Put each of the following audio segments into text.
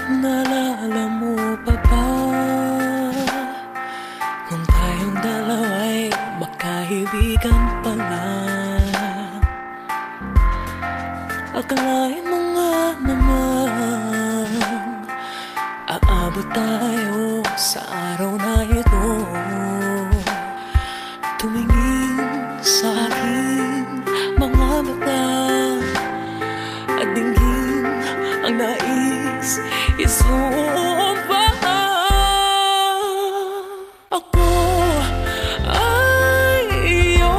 Naalala mo pa ba nung tayong dalawa'y magkaibigan pala? Akalain mo nga naman aabot tayo sa araw na ito. Tumingin sa aking mga mata at dinggin ang nais isumpa. Ako ay iyo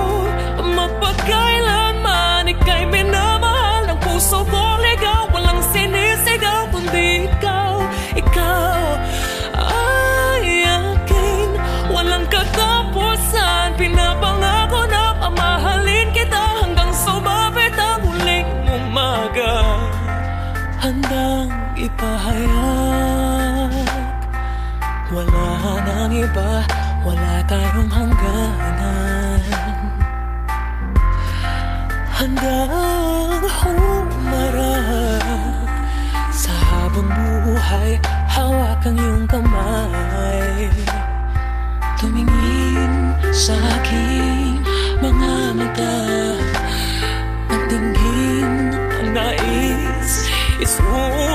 mapagkailanman, ika'y minamahal ng puso ko. Ligaw, walang sinisigaw kundi ikaw. Ikaw ay akin, walang katapusan. Pinapangako na pamahalin kita hanggang sumapit ang huling umaga. Handang ipahayag, wala nang iba, wala tayong hangganan. Handang humarap sa habang buhay, hawak ang iyong kamay. Tumingin sa aking mga mata at tingin ang nais isumpa.